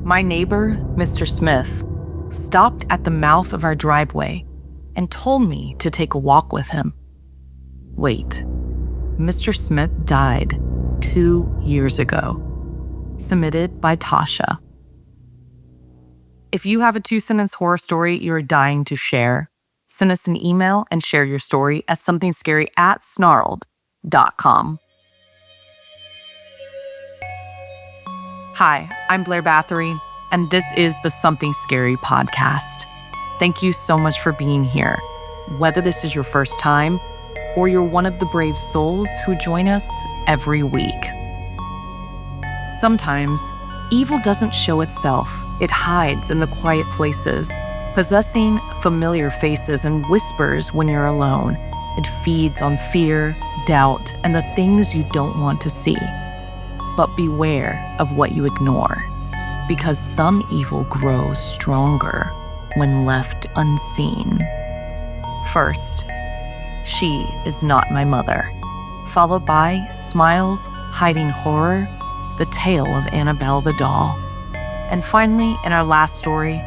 My neighbor, Mr. Smith, stopped at the mouth of our driveway and told me to take a walk with him. Wait, Mr. Smith died 2 years ago. Submitted by Tasha. If you have a 2-sentence horror story you're dying to share, send us an email and share your story at SomethingScary@Snarled.com. Hi, I'm Blair Bathory, and this is the Something Scary podcast. Thank you so much for being here. Whether this is your first time or you're one of the brave souls who join us every week. Sometimes, evil doesn't show itself. It hides in the quiet places, possessing familiar faces and whispers when you're alone. It feeds on fear, doubt, and the things you don't want to see. But beware of what you ignore, because some evil grows stronger when left unseen. First, she is not my mother, followed by Smiles Hiding Horror, the tale of Annabelle the Doll. And finally, in our last story,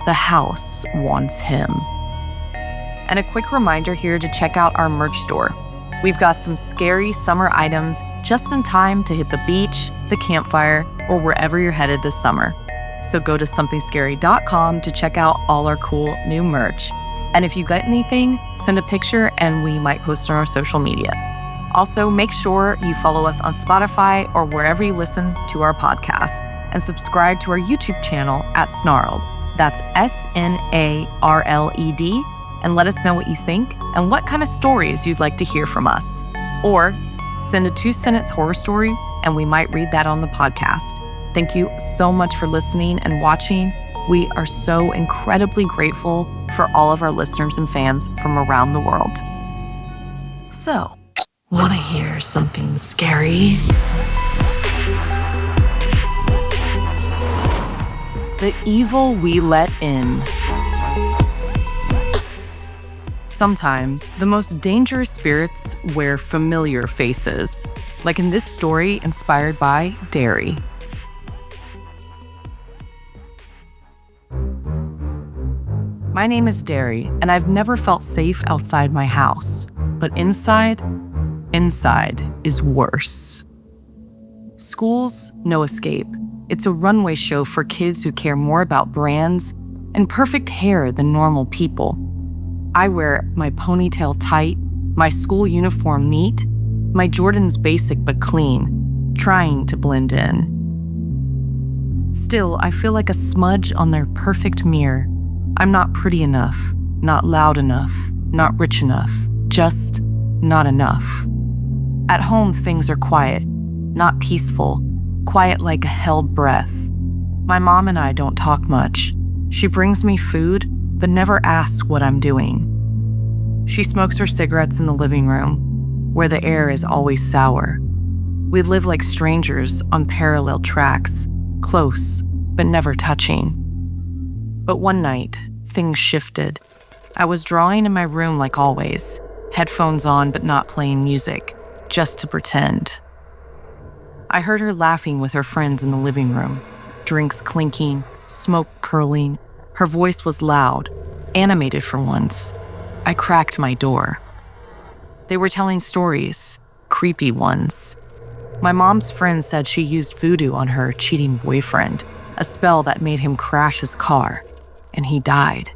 the house wants him. And a quick reminder here to check out our merch store. We've got some scary summer items just in time to hit the beach, the campfire, or wherever you're headed this summer. So go to SomethingScary.com to check out all our cool new merch. And if you got anything, send a picture and we might post on our social media. Also, make sure you follow us on Spotify or wherever you listen to our podcasts, and subscribe to our YouTube channel at Snarled. That's SNARLED, and let us know what you think and what kind of stories you'd like to hear from us. Or send a 2-sentence horror story and we might read that on the podcast. Thank you so much for listening and watching. We are so incredibly grateful for all of our listeners and fans from around the world. So, want to hear something scary? The evil we let in. Sometimes, the most dangerous spirits wear familiar faces, like in this story inspired by Derry. My name is Derry, and I've never felt safe outside my house, but inside is worse. School's no escape. It's a runway show for kids who care more about brands and perfect hair than normal people. I wear my ponytail tight, my school uniform neat, my Jordans basic but clean, trying to blend in. Still, I feel like a smudge on their perfect mirror. I'm not pretty enough, not loud enough, not rich enough, just not enough. At home, things are quiet, not peaceful, quiet like a held breath. My mom and I don't talk much. She brings me food, but never asks what I'm doing. She smokes her cigarettes in the living room, where the air is always sour. We live like strangers on parallel tracks, close, but never touching. But one night, things shifted. I was drawing in my room like always, headphones on but not playing music, just to pretend. I heard her laughing with her friends in the living room, drinks clinking, smoke curling. Her voice was loud, animated for once. I cracked my door. They were telling stories, creepy ones. My mom's friend said she used voodoo on her cheating boyfriend, a spell that made him crash his car, and he died.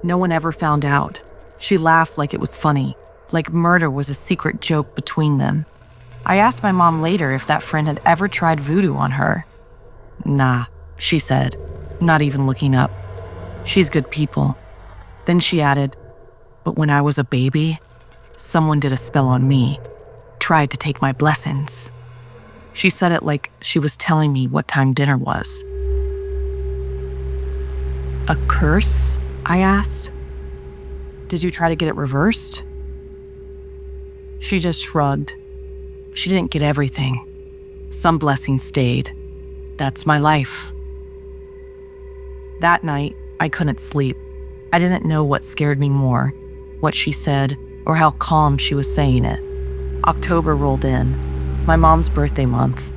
No one ever found out. She laughed like it was funny, like murder was a secret joke between them. I asked my mom later if that friend had ever tried voodoo on her. Nah, she said, not even looking up. She's good people. Then she added, but when I was a baby, someone did a spell on me, tried to take my blessings. She said it like she was telling me what time dinner was. A curse? I asked. Did you try to get it reversed? She just shrugged. She didn't get everything. Some blessings stayed. That's my life. That night, I couldn't sleep. I didn't know what scared me more, what she said, or how calm she was saying it. October rolled in, my mom's birthday month.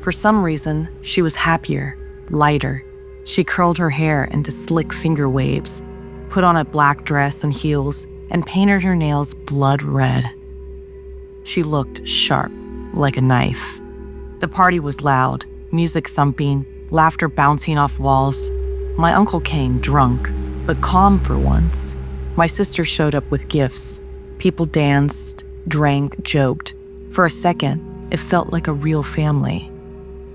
For some reason, she was happier, lighter. She curled her hair into slick finger waves, put on a black dress and heels, and painted her nails blood red. She looked sharp, like a knife. The party was loud, music thumping, laughter bouncing off walls. My uncle came drunk, but calm for once. My sister showed up with gifts. People danced, drank, joked. For a second, it felt like a real family.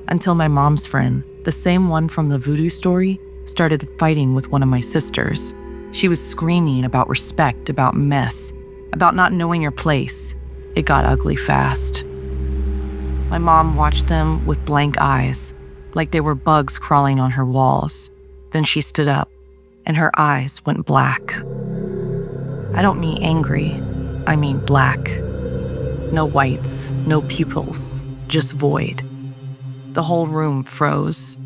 Until my mom's friend, the same one from the voodoo story, started fighting with one of my sisters. She was screaming about respect, about mess, about not knowing your place. It got ugly fast. My mom watched them with blank eyes, like they were bugs crawling on her walls. Then she stood up, and her eyes went black. I don't mean angry, I mean black. No whites, no pupils, just void. The whole room froze.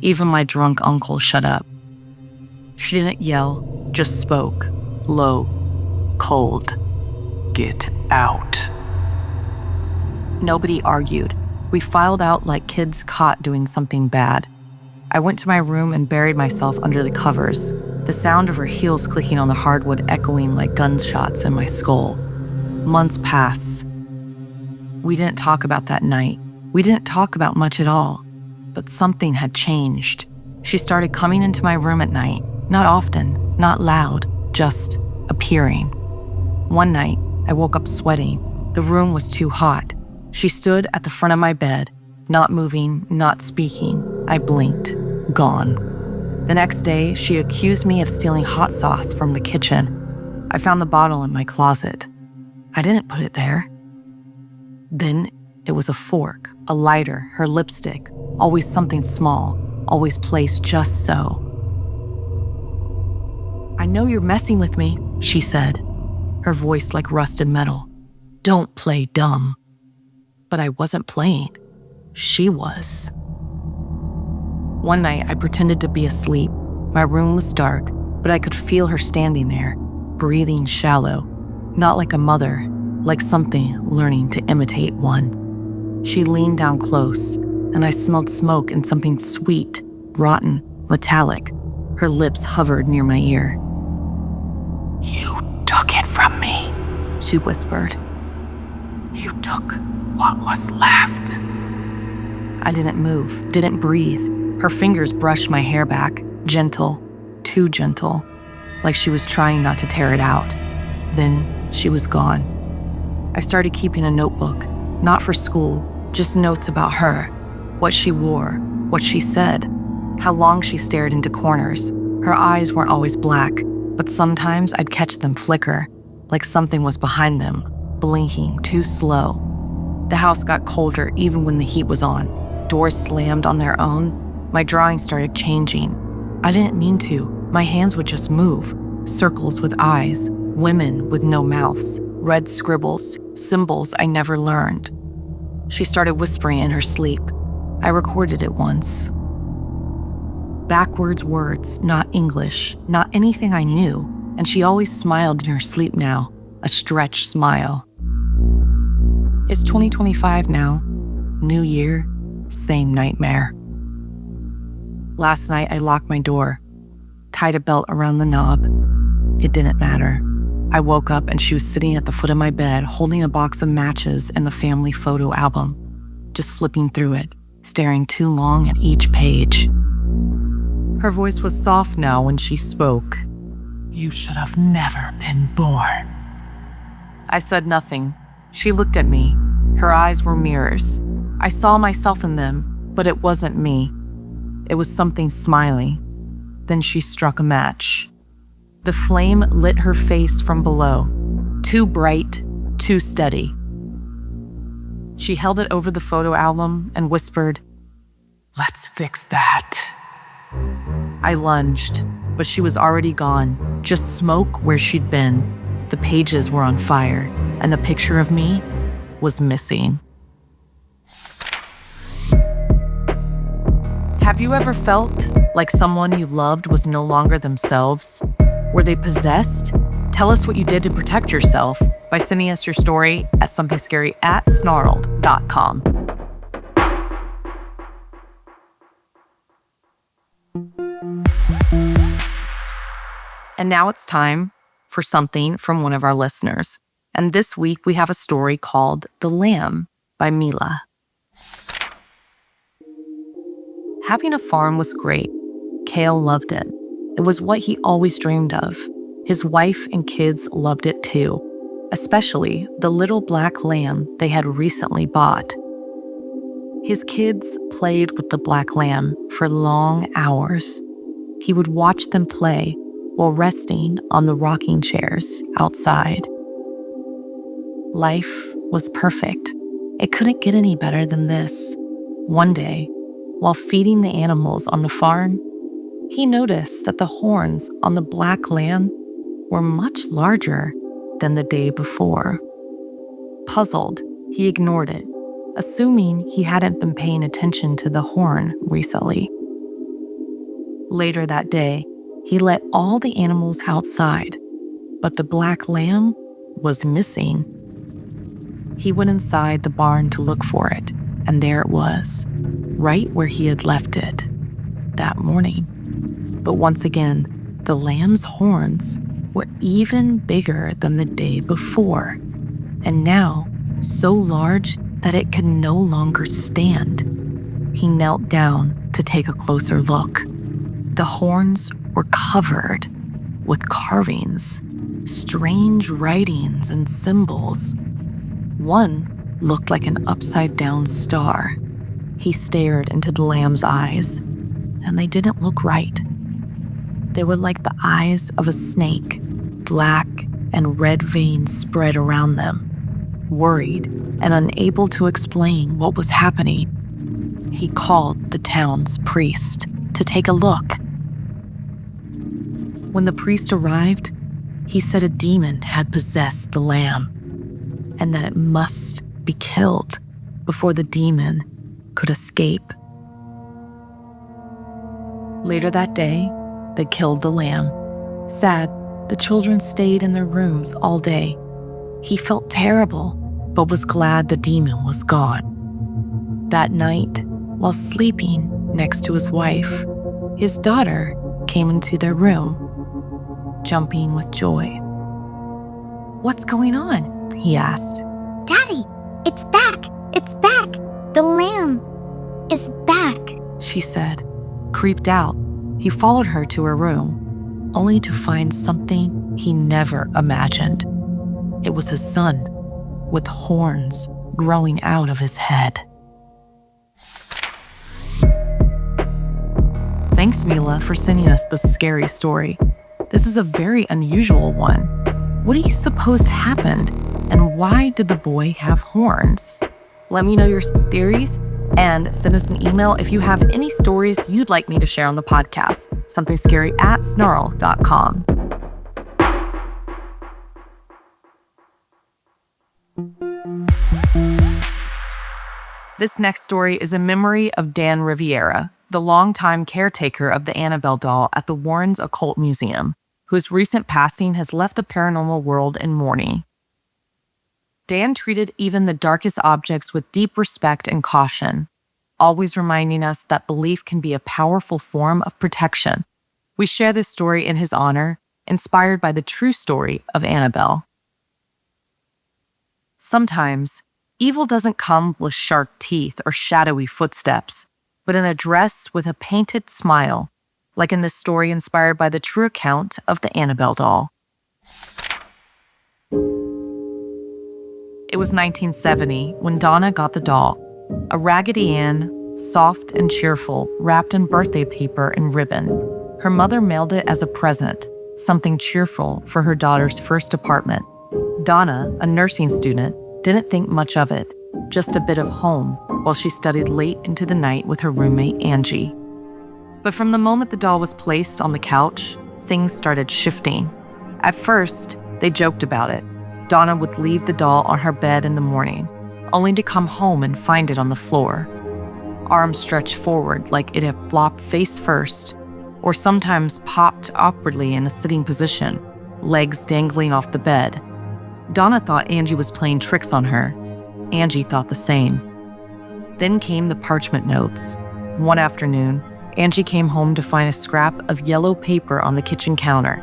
Even my drunk uncle shut up. She didn't yell, just spoke, low, cold. Get out. Nobody argued. We filed out like kids caught doing something bad. I went to my room and buried myself under the covers, the sound of her heels clicking on the hardwood echoing like gunshots in my skull. Months passed. We didn't talk about that night. We didn't talk about much at all. But something had changed. She started coming into my room at night, not often, not loud, just appearing. One night, I woke up sweating. The room was too hot. She stood at the front of my bed, not moving, not speaking. I blinked. Gone. The next day, she accused me of stealing hot sauce from the kitchen. I found the bottle in my closet. I didn't put it there. Then it was a fork, a lighter, her lipstick, always something small, always placed just so. I know you're messing with me, she said, her voice like rusted metal. Don't play dumb. But I wasn't playing. She was. One night, I pretended to be asleep. My room was dark, but I could feel her standing there, breathing shallow, not like a mother, like something learning to imitate one. She leaned down close, and I smelled smoke and something sweet, rotten, metallic. Her lips hovered near my ear. You took it from me, she whispered. You took what was left. I didn't move, didn't breathe. Her fingers brushed my hair back, gentle, too gentle, like she was trying not to tear it out. Then she was gone. I started keeping a notebook, not for school, just notes about her, what she wore, what she said, how long she stared into corners. Her eyes weren't always black, but sometimes I'd catch them flicker, like something was behind them, blinking too slow. The house got colder even when the heat was on. Doors slammed on their own. My drawing started changing. I didn't mean to. My hands would just move. Circles with eyes, women with no mouths, red scribbles, symbols I never learned. She started whispering in her sleep. I recorded it once. Backwards words, not English, not anything I knew, and she always smiled in her sleep now, a stretched smile. It's 2025 now. New year, same nightmare. Last night, I locked my door, tied a belt around the knob. It didn't matter. I woke up and she was sitting at the foot of my bed, holding a box of matches and the family photo album, just flipping through it, staring too long at each page. Her voice was soft now when she spoke. You should have never been born. I said nothing. She looked at me. Her eyes were mirrors. I saw myself in them, but it wasn't me. It was something smiling. Then she struck a match. The flame lit her face from below, too bright, too steady. She held it over the photo album and whispered, "Let's fix that." I lunged, but she was already gone, just smoke where she'd been. The pages were on fire, and the picture of me was missing. Have you ever felt like someone you loved was no longer themselves? Were they possessed? Tell us what you did to protect yourself by sending us your story at SomethingScary@Snarled.com. And now it's time for something from one of our listeners. And this week we have a story called The Lamb by Mila. Having a farm was great. Cale loved it. It was what he always dreamed of. His wife and kids loved it too, especially the little black lamb they had recently bought. His kids played with the black lamb for long hours. He would watch them play while resting on the rocking chairs outside. Life was perfect. It couldn't get any better than this. One day, while feeding the animals on the farm, he noticed that the horns on the black lamb were much larger than the day before. Puzzled, he ignored it, assuming he hadn't been paying attention to the horn recently. Later that day, he let all the animals outside, but the black lamb was missing. He went inside the barn to look for it, and there it was, right where he had left it that morning. But once again, the lamb's horns were even bigger than the day before, and now so large that it could no longer stand. He knelt down to take a closer look. The horns were covered with carvings, strange writings and symbols. One looked like an upside-down star. He stared into the lamb's eyes, and they didn't look right. They were like the eyes of a snake, black and red veins spread around them. Worried and unable to explain what was happening, he called the town's priest to take a look. When the priest arrived, he said a demon had possessed the lamb and that it must be killed before the demon could escape. Later that day, they killed the lamb. Sad, the children stayed in their rooms all day. He felt terrible, but was glad the demon was gone. That night, while sleeping next to his wife, his daughter came into their room, jumping with joy. "What's going on?" he asked. "Daddy, it's back! It's back! The lamb is back!" she said. Creeped out, he followed her to her room, only to find something he never imagined. It was his son, with horns growing out of his head. Thanks, Mila, for sending us this scary story. This is a very unusual one. What do you suppose happened, and why did the boy have horns? Let me know your theories and send us an email if you have any stories you'd like me to share on the podcast. SomethingScary@snarl.com. This next story is a memory of Dan Riviera, the longtime caretaker of the Annabelle Doll at the Warrens Occult Museum, whose recent passing has left the paranormal world in mourning. Dan treated even the darkest objects with deep respect and caution, always reminding us that belief can be a powerful form of protection. We share this story in his honor, inspired by the true story of Annabelle. Sometimes, evil doesn't come with sharp teeth or shadowy footsteps, but in a dress with a painted smile, like in this story inspired by the true account of the Annabelle Doll. It was 1970 when Donna got the doll, a Raggedy Ann, soft and cheerful, wrapped in birthday paper and ribbon. Her mother mailed it as a present, something cheerful for her daughter's first apartment. Donna, a nursing student, didn't think much of it, just a bit of home, while she studied late into the night with her roommate Angie. But from the moment the doll was placed on the couch, things started shifting. At first, they joked about it. Donna would leave the doll on her bed in the morning, only to come home and find it on the floor. Arms stretched forward like it had flopped face first, or sometimes popped awkwardly in a sitting position, legs dangling off the bed. Donna thought Angie was playing tricks on her. Angie thought the same. Then came the parchment notes. One afternoon, Angie came home to find a scrap of yellow paper on the kitchen counter.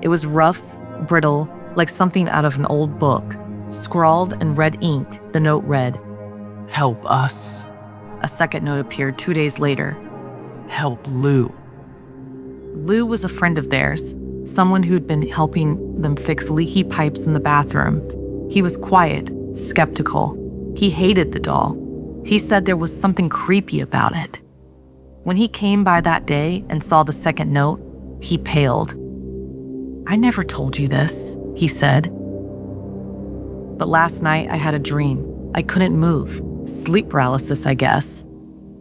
It was rough, brittle, like something out of an old book. Scrawled in red ink, the note read, "Help us. A second note appeared 2 days later. Help Lou." Lou was a friend of theirs, someone who'd been helping them fix leaky pipes in the bathroom. He was quiet, skeptical. He hated the doll. He said there was something creepy about it. When he came by that day and saw the second note, he paled. "I never told you this," he said. "But last night I had a dream. I couldn't move. Sleep paralysis, I guess.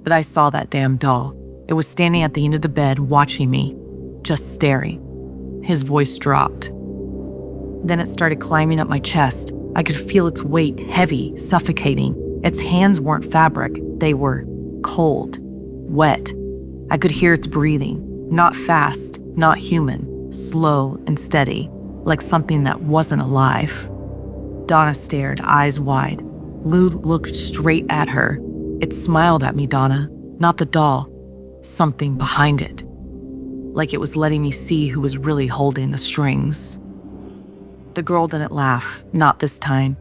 But I saw that damn doll. It was standing at the end of the bed watching me, just staring." His voice dropped. "Then it started climbing up my chest. I could feel its weight, heavy, suffocating. Its hands weren't fabric. They were cold, wet. I could hear its breathing, not fast, not human, slow and steady, like something that wasn't alive." Donna stared, eyes wide. Lou looked straight at her. "It smiled at me, Donna, not the doll. Something behind it. Like it was letting me see who was really holding the strings." The girl didn't laugh, not this time.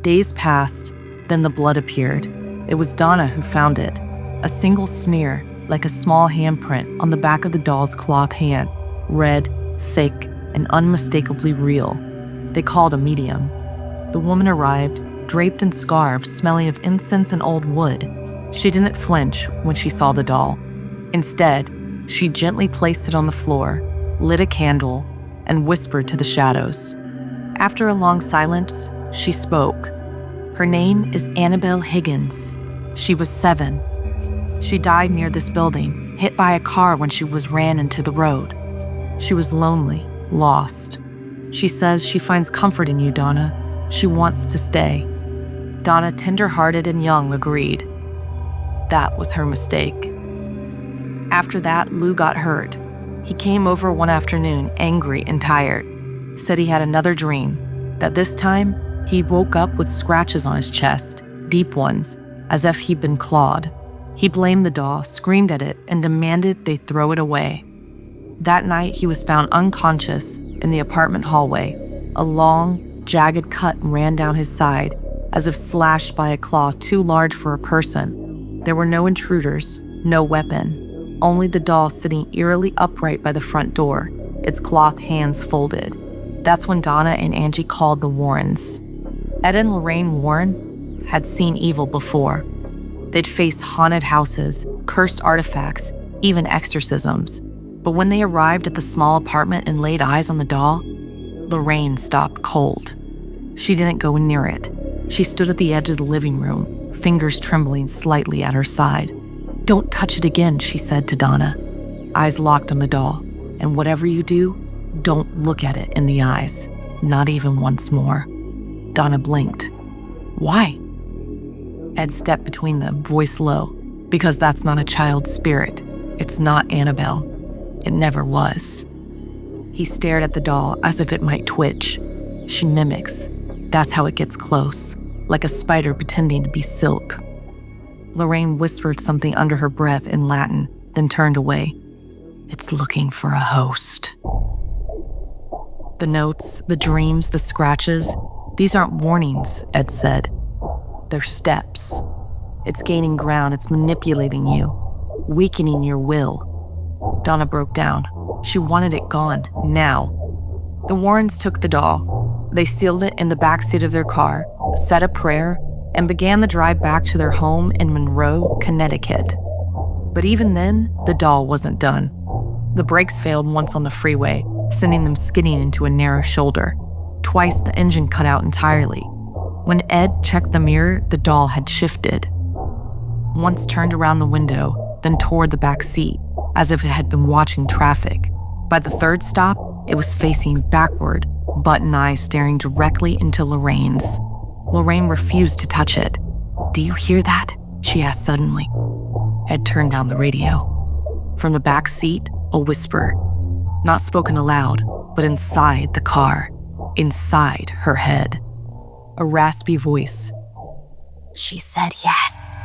Days passed, then the blood appeared. It was Donna who found it. A single smear, like a small handprint on the back of the doll's cloth hand. Red, thick, and unmistakably real. They called a medium. The woman arrived, draped in scarves smelling of incense and old wood. She didn't flinch when she saw the doll. Instead, she gently placed it on the floor, lit a candle, and whispered to the shadows. After a long silence, she spoke. "Her name is Annabelle Higgins. She was 7. She died near this building, hit by a car when she was ran into the road. She was lonely, lost. She says she finds comfort in you, Donna. She wants to stay." Donna, tender-hearted and young, agreed. That was her mistake. After that, Lou got hurt. He came over one afternoon, angry and tired. Said he had another dream, that this time he woke up with scratches on his chest, deep ones, as if he'd been clawed. He blamed the doll, screamed at it, and demanded they throw it away. That night, he was found unconscious in the apartment hallway. A long, jagged cut ran down his side, as if slashed by a claw too large for a person. There were no intruders, no weapon, only the doll sitting eerily upright by the front door, its cloth hands folded. That's when Donna and Angie called the Warrens. Ed and Lorraine Warren had seen evil before. They'd faced haunted houses, cursed artifacts, even exorcisms. But when they arrived at the small apartment and laid eyes on the doll, Lorraine stopped cold. She didn't go near it. She stood at the edge of the living room, fingers trembling slightly at her side. "Don't touch it again," she said to Donna. Eyes locked on the doll. "And whatever you do, don't look at it in the eyes, not even once more." Donna blinked. "Why?" Ed stepped between them, voice low. "Because that's not a child's spirit. It's not Annabelle. It never was." He stared at the doll as if it might twitch. "She mimics. That's how it gets close, like a spider pretending to be silk." Lorraine whispered something under her breath in Latin, then turned away. "It's looking for a host." The notes, the dreams, the scratches, these aren't warnings, Ed said. They're steps. It's gaining ground, it's manipulating you, weakening your will. Donna broke down. She wanted it gone, now. The Warrens took the doll. They sealed it in the backseat of their car, said a prayer, and began the drive back to their home in Monroe, Connecticut. But even then, the doll wasn't done. The brakes failed once on the freeway, sending them skidding into a narrow shoulder. Twice, the engine cut out entirely. When Ed checked the mirror, the doll had shifted. Once turned around the window, then toward the back seat, as if it had been watching traffic. By the third stop, it was facing backward, button eyes staring directly into Lorraine's. Lorraine refused to touch it. "Do you hear that?" she asked suddenly. Ed turned down the radio. From the back seat, a whisper. Not spoken aloud, but inside the car, inside her head. A raspy voice. "She said yes."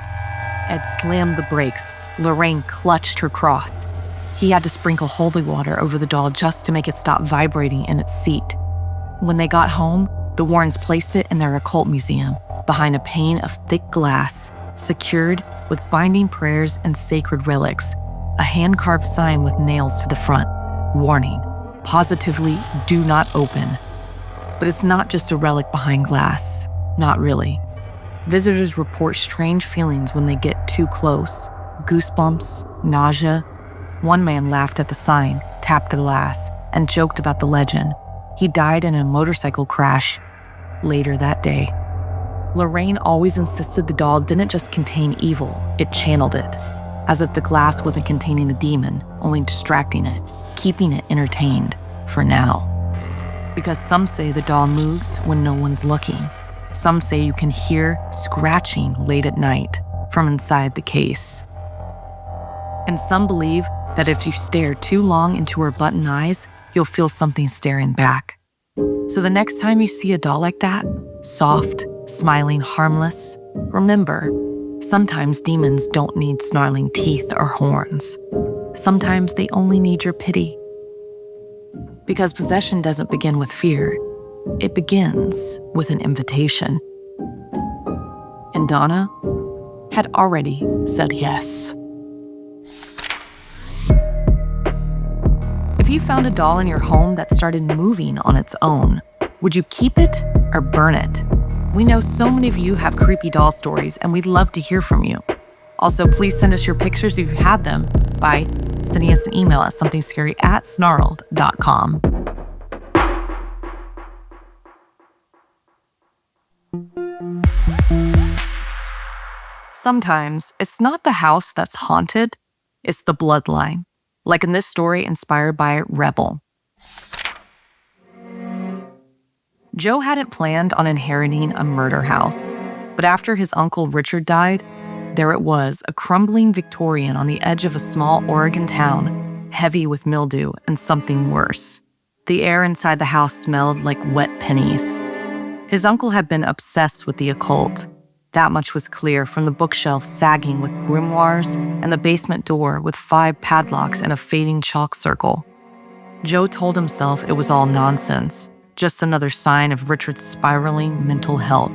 Ed slammed the brakes. Lorraine clutched her cross. He had to sprinkle holy water over the doll just to make it stop vibrating in its seat. When they got home, the Warrens placed it in their occult museum behind a pane of thick glass, secured with binding prayers and sacred relics, a hand-carved sign with nails to the front. Warning, positively do not open. But it's not just a relic behind glass. Not really. Visitors report strange feelings when they get too close. Goosebumps, nausea. One man laughed at the sign, tapped the glass, and joked about the legend. He died in a motorcycle crash later that day. Lorraine always insisted the doll didn't just contain evil, it channeled it. As if the glass wasn't containing the demon, only distracting it, keeping it entertained, for now. Because some say the doll moves when no one's looking. Some say you can hear scratching late at night from inside the case. And some believe that if you stare too long into her button eyes, you'll feel something staring back. So the next time you see a doll like that, soft, smiling, harmless, remember, sometimes demons don't need snarling teeth or horns. Sometimes they only need your pity. Because possession doesn't begin with fear, it begins with an invitation. And Donna had already said yes. If you found a doll in your home that started moving on its own, would you keep it or burn it? We know so many of you have creepy doll stories, and we'd love to hear from you. Also, please send us your pictures if you had them by sending us an email at somethingscary@snarled.com. Sometimes it's not the house that's haunted, it's the bloodline. Like in this story inspired by Rebel. Joe hadn't planned on inheriting a murder house, but after his uncle Richard died, there it was, a crumbling Victorian on the edge of a small Oregon town, heavy with mildew and something worse. The air inside the house smelled like wet pennies. His uncle had been obsessed with the occult. That much was clear from the bookshelf sagging with grimoires and the basement door with 5 padlocks and a fading chalk circle. Joe told himself it was all nonsense, just another sign of Richard's spiraling mental health.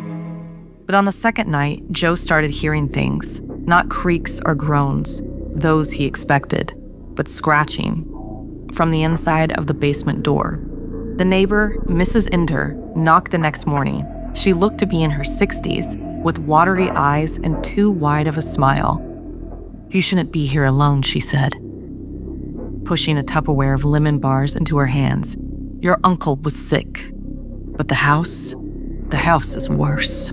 But on the second night, Joe started hearing things, not creaks or groans, those he expected, but scratching from the inside of the basement door. The neighbor, Mrs. Ender, knocked the next morning. She looked to be in her 60s, with watery eyes and too wide of a smile. "You shouldn't be here alone," she said, pushing a Tupperware of lemon bars into her hands. "Your uncle was sick. But the house is worse."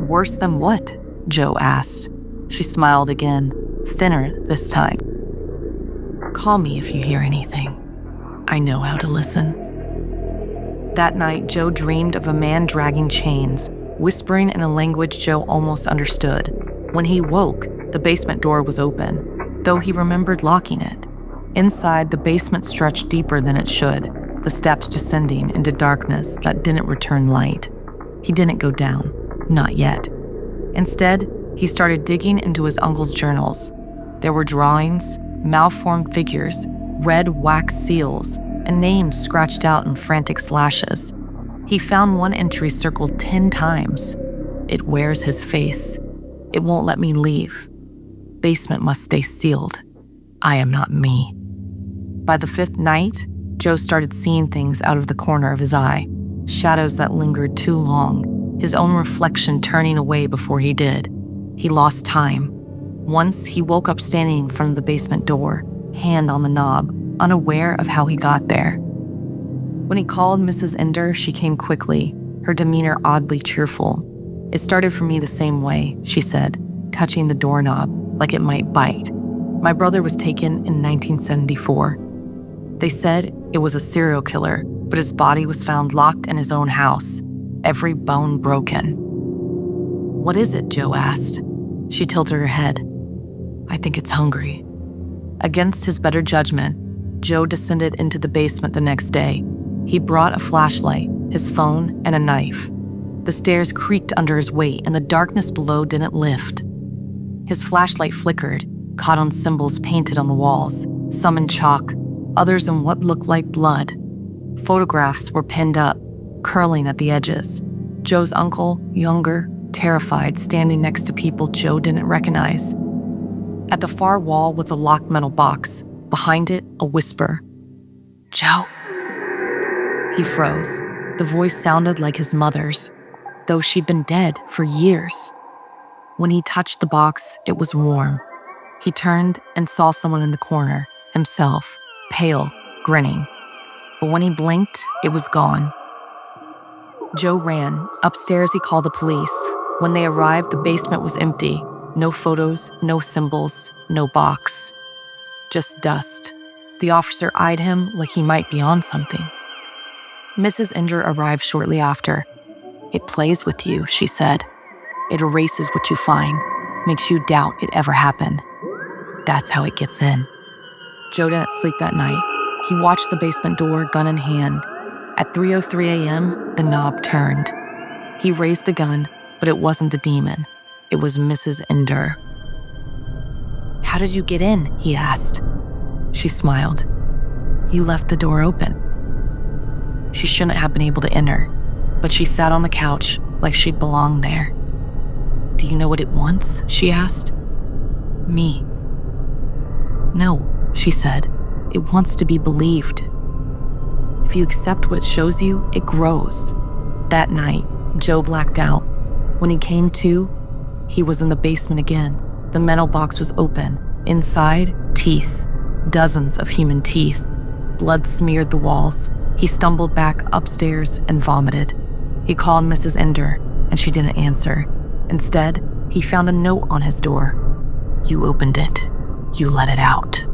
"Worse than what?" Joe asked. She smiled again, thinner this time. "Call me if you hear anything. I know how to listen." That night, Joe dreamed of a man dragging chains, whispering in a language Joe almost understood. When he woke, the basement door was open, though he remembered locking it. Inside, the basement stretched deeper than it should, the steps descending into darkness that didn't return light. He didn't go down, not yet. Instead, he started digging into his uncle's journals. There were drawings, malformed figures, red wax seals, and names scratched out in frantic slashes. He found one entry circled 10 times. "It wears his face. It won't let me leave. Basement must stay sealed. I am not me." By the 5th night, Joe started seeing things out of the corner of his eye, shadows that lingered too long, his own reflection turning away before he did. He lost time. Once, he woke up standing in front of the basement door, hand on the knob, unaware of how he got there. When he called Mrs. Ender, she came quickly, her demeanor oddly cheerful. "It started for me the same way," she said, touching the doorknob like it might bite. "My brother was taken in 1974. They said it was a serial killer, but his body was found locked in his own house, every bone broken." "What is it?" Joe asked. She tilted her head. "I think it's hungry." Against his better judgment, Joe descended into the basement the next day. He brought a flashlight, his phone, and a knife. The stairs creaked under his weight, and the darkness below didn't lift. His flashlight flickered, caught on symbols painted on the walls. some in chalk, others in what looked like blood. Photographs were pinned up, curling at the edges. Joe's uncle, younger, terrified, standing next to people Joe didn't recognize. At the far wall was a locked metal box. Behind it, a whisper. "Joe." He froze. The voice sounded like his mother's, though she'd been dead for years. When he touched the box, it was warm. He turned and saw someone in the corner, himself, pale, grinning. But when he blinked, it was gone. Joe ran. Upstairs, he called the police. When they arrived, the basement was empty. No photos, no symbols, no box. Just dust. The officer eyed him like he might be on something. Mrs. Ender arrived shortly after. "It plays with you," she said. "It erases what you find, makes you doubt it ever happened. That's how it gets in." Joe didn't sleep that night. He watched the basement door, gun in hand. At 3:03 a.m., the knob turned. He raised the gun, but it wasn't the demon. It was Mrs. Ender. "How did you get in?" he asked. She smiled. "You left the door open." She shouldn't have been able to enter, but she sat on the couch like she'd belonged there. "Do you know what it wants?" she asked. "Me." "No," she said. "It wants to be believed. If you accept what it shows you, it grows." That night, Joe blacked out. When he came to, he was in the basement again. The metal box was open. Inside, teeth. Dozens of human teeth. Blood smeared the walls. He stumbled back upstairs and vomited. He called Mrs. Ender, and she didn't answer. Instead, he found a note on his door. "You opened it. You let it out."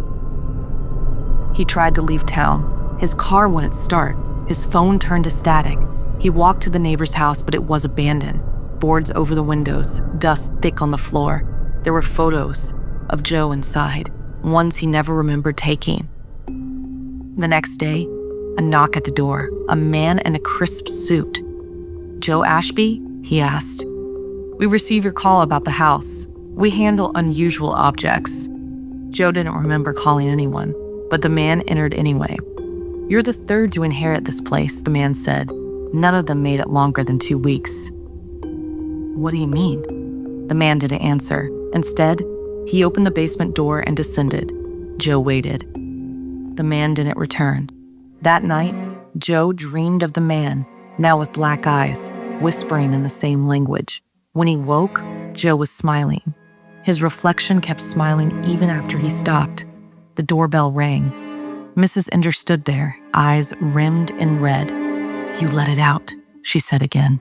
He tried to leave town. His car wouldn't start. His phone turned to static. He walked to the neighbor's house, but it was abandoned. Boards over the windows, dust thick on the floor. There were photos of Joe inside, ones he never remembered taking. The next day, a knock at the door, a man in a crisp suit. "Joe Ashby?" he asked. "We received your call about the house. We handle unusual objects." Joe didn't remember calling anyone, but the man entered anyway. "You're the third to inherit this place," the man said. None of them made it longer than 2 weeks. "What do you mean?" The man didn't answer. Instead, he opened the basement door and descended. Joe waited. The man didn't return. That night, Joe dreamed of the man, now with black eyes, whispering in the same language. When he woke, Joe was smiling. His reflection kept smiling even after he stopped. The doorbell rang. Mrs. Ender stood there, eyes rimmed in red. "You let it out," she said again.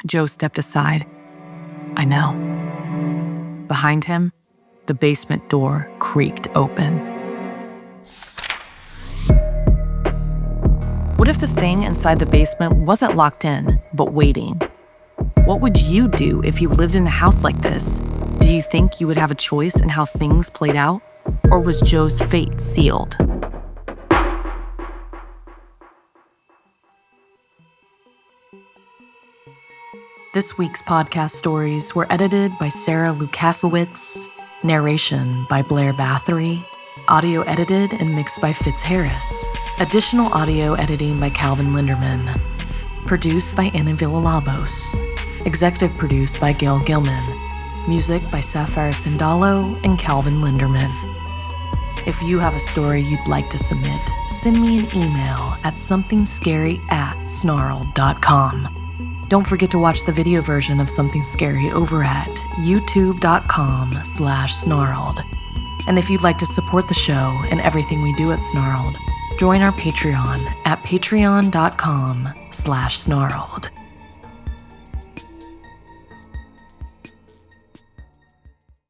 Joe stepped aside. "I know." Behind him, the basement door creaked open. What if the thing inside the basement wasn't locked in, but waiting? What would you do if you lived in a house like this? Do you think you would have a choice in how things played out? Or was Joe's fate sealed? This week's podcast stories were edited by Sarah Lukasiewicz, narration by Blair Bathory, audio edited and mixed by Fitz Harris, additional audio editing by Calvin Linderman, produced by Anna Villalobos, executive produced by Gail Gilman, music by Sapphire Sindalo and Calvin Linderman. If you have a story you'd like to submit, send me an email at somethingscary@snarled.com. Don't forget to watch the video version of Something Scary over at youtube.com/snarled. And if you'd like to support the show and everything we do at Snarled, join our Patreon at patreon.com/snarled.